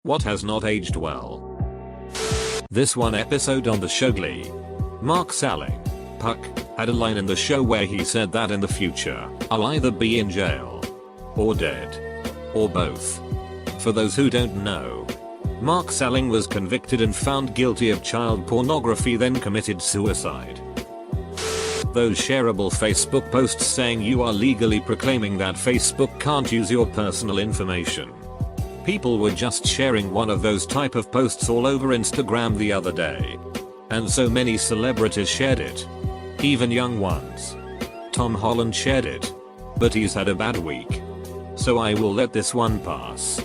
What has not aged well? This one episode on the show Glee. Mark Salling, Puck, had a line in the show where he said that in the future, I'll either be in jail or dead or both. For those who don't know, Mark Salling was convicted and found guilty of child pornography, then committed suicide. Those shareable Facebook posts saying you are legally proclaiming that Facebook can't use your personal information. People were just sharing one of those type of posts all over Instagram the other day. And so many celebrities shared it. Even young ones. Tom Holland shared it. But he's had a bad week. So I will let this one pass.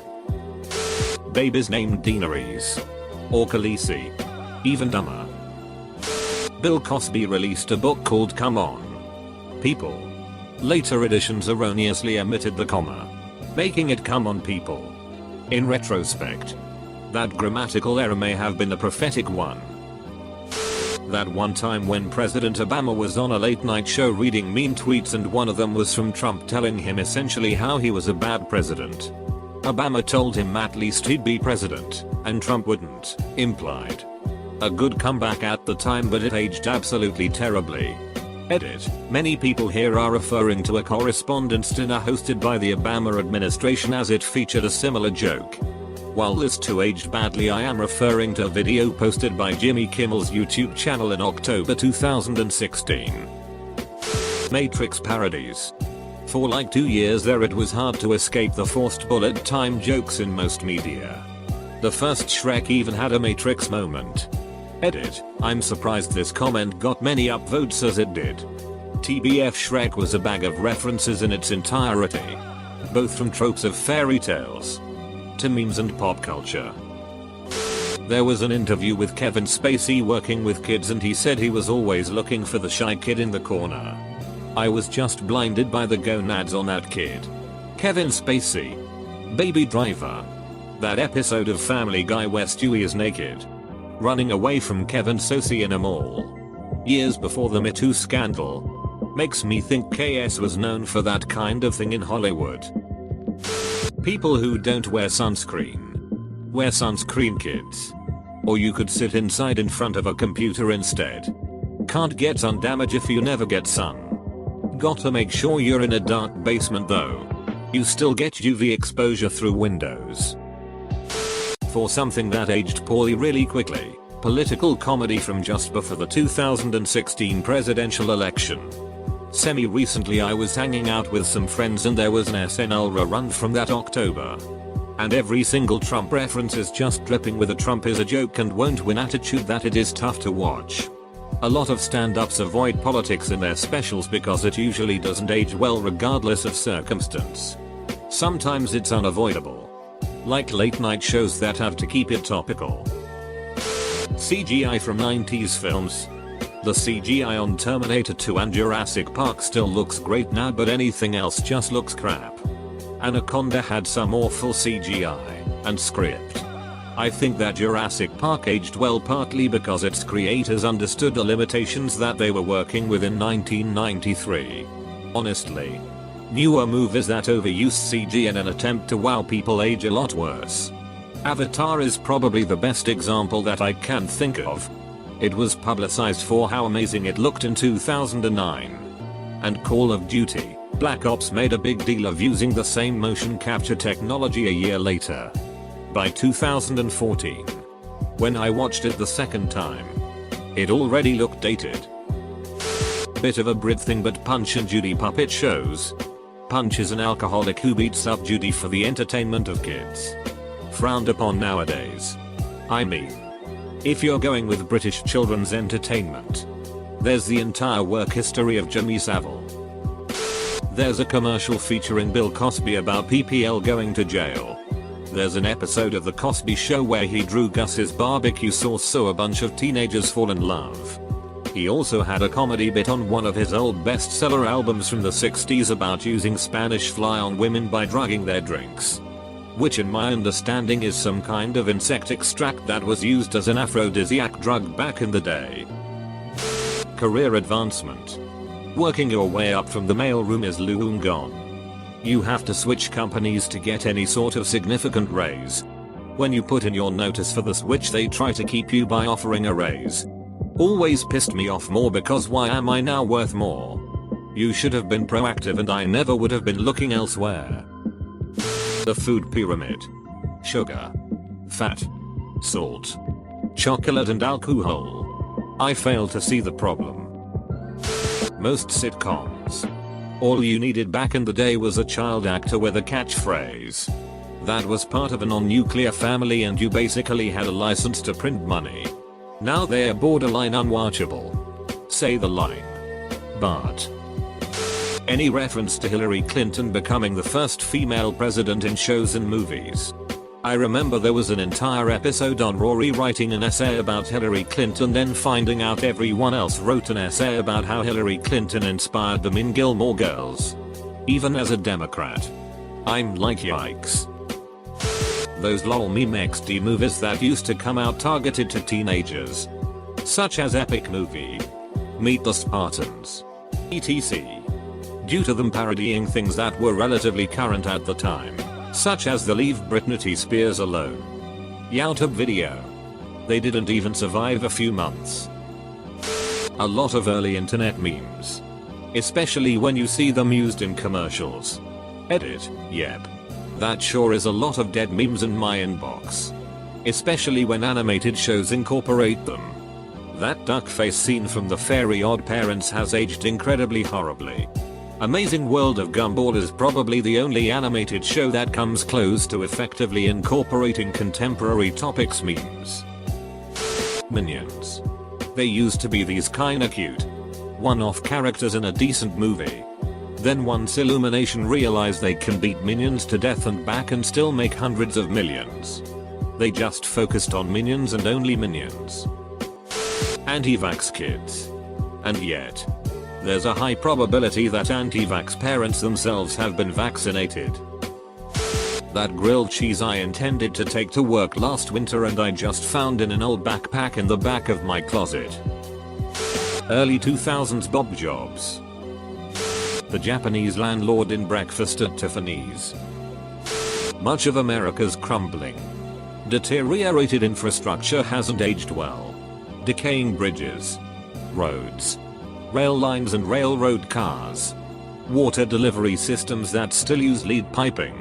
Babies named Daenerys. Or Khaleesi. Even dumber. Bill Cosby released a book called Come On, People. Later editions erroneously omitted the comma, making it Come On People. In retrospect, that grammatical error may have been a prophetic one. That one time when President Obama was on a late night show reading mean tweets and one of them was from Trump telling him essentially how he was a bad president. Obama told him at least he'd be president, and Trump wouldn't, implied. A good comeback at the time, but it aged absolutely terribly. Edit. Many people here are referring to a correspondence dinner hosted by the Obama administration as it featured a similar joke. While this too aged badly, I am referring to a video posted by Jimmy Kimmel's YouTube channel in October 2016. Matrix parodies. For like 2 years there it was hard to escape the forced bullet time jokes in most media. The first Shrek even had a Matrix moment. Edit. I'm surprised this comment got many upvotes as it did. TBF Shrek was a bag of references in its entirety. Both from tropes of fairy tales to memes and pop culture. There was an interview with Kevin Spacey working with kids and he said he was always looking for the shy kid in the corner. I was just blinded by the gonads on that kid. Kevin Spacey. Baby Driver. That episode of Family Guy where Stewie is naked, running away from Kevin Spacey in a mall. Years before the Me Too scandal. Makes me think KS was known for that kind of thing in Hollywood. People who don't wear sunscreen. Wear sunscreen, kids. Or you could sit inside in front of a computer instead. Can't get sun damage if you never get sun. Gotta make sure you're in a dark basement though. You still get UV exposure through windows. For something that aged poorly really quickly, political comedy from just before the 2016 presidential election. Semi-recently I was hanging out with some friends and there was an SNL rerun from that October. And every single Trump reference is just dripping with a Trump is a joke and won't win attitude that it is tough to watch. A lot of stand-ups avoid politics in their specials because it usually doesn't age well regardless of circumstance. Sometimes it's unavoidable. Like late night shows that have to keep it topical. CGI from 90s films. The CGI on Terminator 2 and Jurassic Park still looks great now, but anything else just looks crap. Anaconda had some awful CGI and script. I think that Jurassic Park aged well partly because its creators understood the limitations that they were working with in 1993. Honestly, newer movies that overuse CG in an attempt to wow people age a lot worse. Avatar is probably the best example that I can think of. It was publicized for how amazing it looked in 2009. And Call of Duty, Black Ops made a big deal of using the same motion capture technology a year later. By 2014, when I watched it the second time, it already looked dated. Bit of a Brit thing, but Punch and Judy puppet shows. Punch is an alcoholic who beats up Judy for the entertainment of kids. Frowned upon nowadays. I mean, if you're going with British children's entertainment, there's the entire work history of Jimmy Savile. There's a commercial featuring Bill Cosby about PPL going to jail. There's an episode of The Cosby Show where he drew Gus's barbecue sauce so a bunch of teenagers fall in love. He also had a comedy bit on one of his old bestseller albums from the 60s about using Spanish fly on women by drugging their drinks. Which in my understanding is some kind of insect extract that was used as an aphrodisiac drug back in the day. Career advancement. Working your way up from the mailroom is long gone. You have to switch companies to get any sort of significant raise. When you put in your notice for the switch, they try to keep you by offering a raise. Always pissed me off more because why am I now worth more? You should have been proactive and I never would have been looking elsewhere. The food pyramid. Sugar, fat, salt, chocolate and alcohol. I fail to see the problem. Most sitcoms. All you needed back in the day was a child actor with a catchphrase. That was part of a non-nuclear family and you basically had a license to print money. Now they're borderline unwatchable. Say the line. But any reference to Hillary Clinton becoming the first female president in shows and movies. I remember there was an entire episode on Rory writing an essay about Hillary Clinton, then finding out everyone else wrote an essay about how Hillary Clinton inspired them in Gilmore Girls. Even as a Democrat. I'm like, yikes. Those lol meme XD movies that used to come out targeted to teenagers. Such as Epic Movie, Meet the Spartans, etc. Due to them parodying things that were relatively current at the time. Such as the Leave Britney Spears Alone YouTube video. They didn't even survive a few months. A lot of early internet memes. Especially when you see them used in commercials. Edit, yep. That sure is a lot of dead memes in my inbox. Especially when animated shows incorporate them. That duck face scene from the Fairy Odd Parents has aged incredibly horribly. Amazing World of Gumball is probably the only animated show that comes close to effectively incorporating contemporary topics memes. Minions. They used to be these kinda cute, one-off characters in a decent movie. Then once Illumination realized they can beat minions to death and back and still make hundreds of millions. They just focused on minions and only minions. Anti-vax kids. And yet, there's a high probability that anti-vax parents themselves have been vaccinated. That grilled cheese I intended to take to work last winter and I just found in an old backpack in the back of my closet. Early 2000s Bob Jobs. The Japanese landlord in Breakfast at Tiffany's. Much of America's crumbling, deteriorated infrastructure hasn't aged well. Decaying bridges, roads, rail lines and railroad cars, water delivery systems that still use lead piping,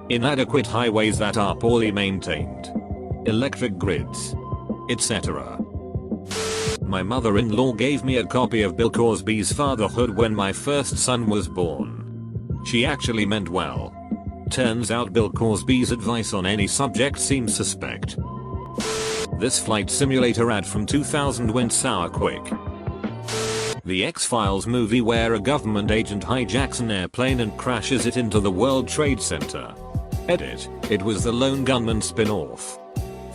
inadequate highways that are poorly maintained, electric grids, etc. My mother-in-law gave me a copy of Bill Cosby's Fatherhood when my first son was born. She actually meant well. Turns out Bill Cosby's advice on any subject seems suspect. This flight simulator ad from 2000 went sour quick. The X-Files movie where a government agent hijacks an airplane and crashes it into the World Trade Center. Edit, it was the Lone Gunman spin-off.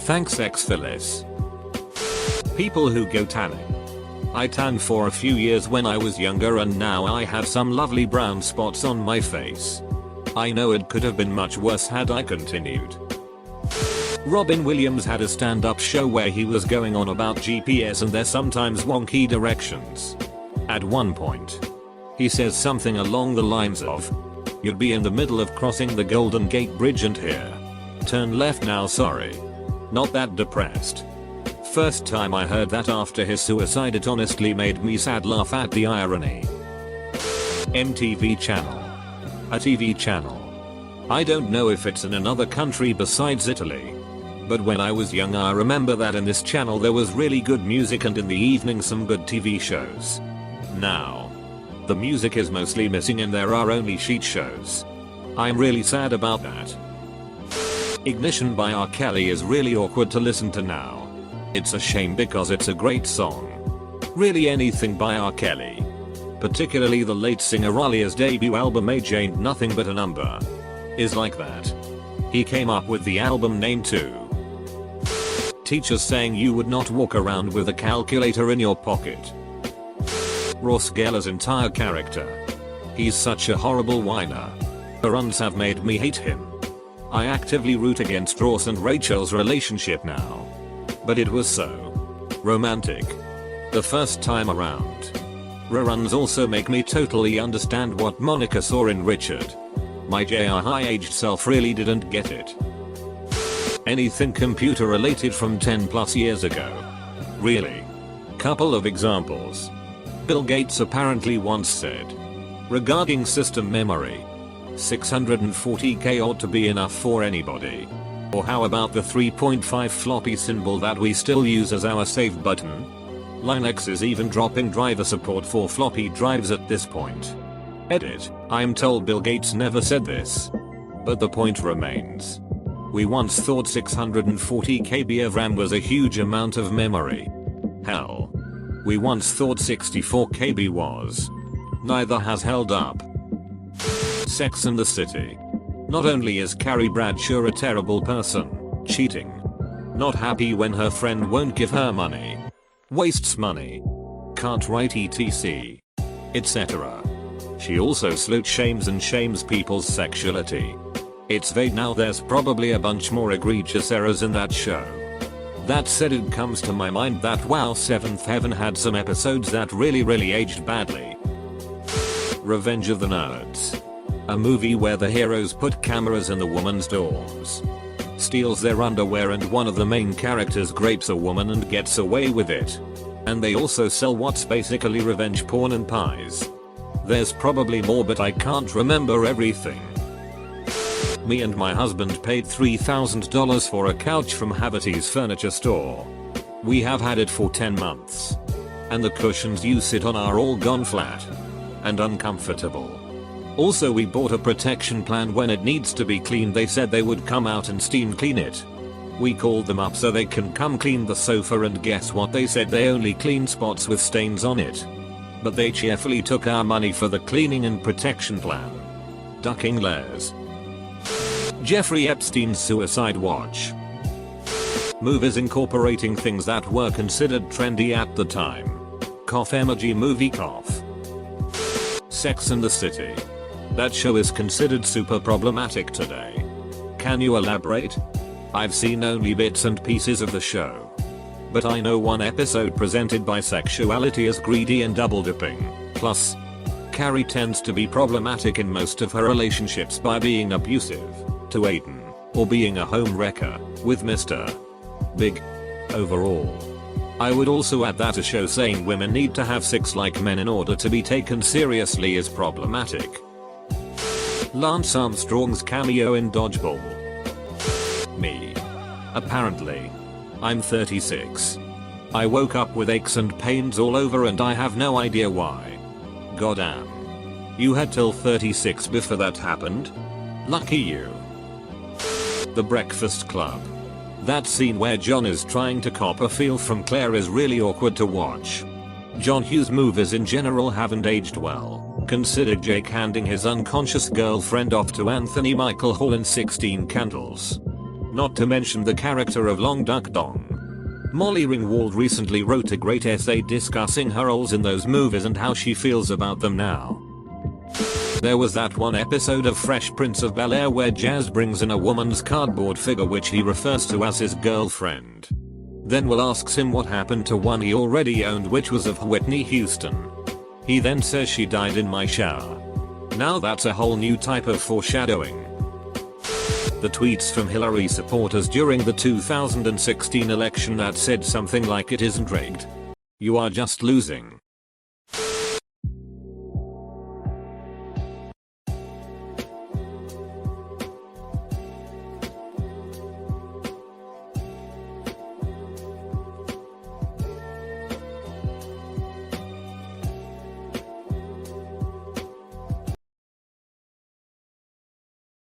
Thanks X-Phyllis. People who go tanning. I tanned for a few years when I was younger and now I have some lovely brown spots on my face. I know it could have been much worse had I continued. Robin Williams had a stand-up show where he was going on about GPS and their sometimes wonky directions. At one point, he says something along the lines of, "You'd be in the middle of crossing the Golden Gate Bridge and here. Turn left now, sorry." Not that depressed. First time I heard that after his suicide, it honestly made me sad, laugh at the irony. MTV channel. A TV channel. I don't know if it's in another country besides Italy. But when I was young I remember that in this channel there was really good music and in the evening some good TV shows. Now, the music is mostly missing and there are only sheet shows. I'm really sad about that. Ignition by R. Kelly is really awkward to listen to now. It's a shame because it's a great song. Really anything by R. Kelly. Particularly the late singer Alia's debut album Age Ain't Nothing But a Number. Is like that. He came up with the album name too. Teachers saying you would not walk around with a calculator in your pocket. Ross Geller's entire character. He's such a horrible whiner. The runs have made me hate him. I actively root against Ross and Rachel's relationship now. But it was so romantic the first time around. Reruns also make me totally understand what Monica saw in Richard. My JR high-aged self really didn't get it. Anything computer related from 10 plus years ago. Really? Couple of examples. Bill Gates apparently once said, regarding system memory, 640K ought to be enough for anybody. Or how about the 3.5 floppy symbol that we still use as our save button? Linux is even dropping driver support for floppy drives at this point. Edit, I'm told Bill Gates never said this. But the point remains. We once thought 640 KB of RAM was a huge amount of memory. Hell. We once thought 64 KB was. Neither has held up. Sex and the City. Not only is Carrie Bradshaw a terrible person, cheating, not happy when her friend won't give her money, wastes money, can't write etc, etc. She also slut shames and shames people's sexuality. It's vague now, there's probably a bunch more egregious errors in that show. That said, it comes to my mind that WoW 7th Heaven had some episodes that really aged badly. Revenge of the Nerds. A movie where the heroes put cameras in the woman's dorms, steals their underwear, and one of the main characters grapes a woman and gets away with it. And they also sell what's basically revenge porn and pies. There's probably more, but I can't remember everything. Me and my husband paid $3,000 for a couch from Haverty's furniture store. We have had it for 10 months. And the cushions you sit on are all gone flat and uncomfortable. Also, we bought a protection plan. When it needs to be cleaned, they said they would come out and steam clean it. We called them up so they can come clean the sofa, and guess what? They said they only clean spots with stains on it. But they cheerfully took our money for the cleaning and protection plan. Ducking layers. Jeffrey Epstein's suicide watch. Movies incorporating things that were considered trendy at the time. Cough emoji movie cough. Sex and the City. That show is considered super problematic today. Can you elaborate? I've seen only bits and pieces of the show. But I know one episode presented bisexuality as greedy and double dipping. Plus, Carrie tends to be problematic in most of her relationships by being abusive to Aiden, or being a home wrecker with Mr. Big. Overall, I would also add that a show saying women need to have sex like men in order to be taken seriously is problematic. Lance Armstrong's cameo in Dodgeball. Me. Apparently. I'm 36. I woke up with aches and pains all over and I have no idea why. Goddamn. You had till 36 before that happened? Lucky you. The Breakfast Club. That scene where John is trying to cop a feel from Claire is really awkward to watch. John Hughes movies in general haven't aged well. Consider Jake handing his unconscious girlfriend off to Anthony Michael Hall in 16 Candles. Not to mention the character of Long Duck Dong. Molly Ringwald recently wrote a great essay discussing her roles in those movies and how she feels about them now. There was that one episode of Fresh Prince of Bel-Air where Jazz brings in a woman's cardboard figure which he refers to as his girlfriend. Then Will asks him what happened to one he already owned, which was of Whitney Houston. He then says she died in my shower. Now that's a whole new type of foreshadowing. The tweets from Hillary supporters during the 2016 election that said something like, "It isn't rigged. You are just losing."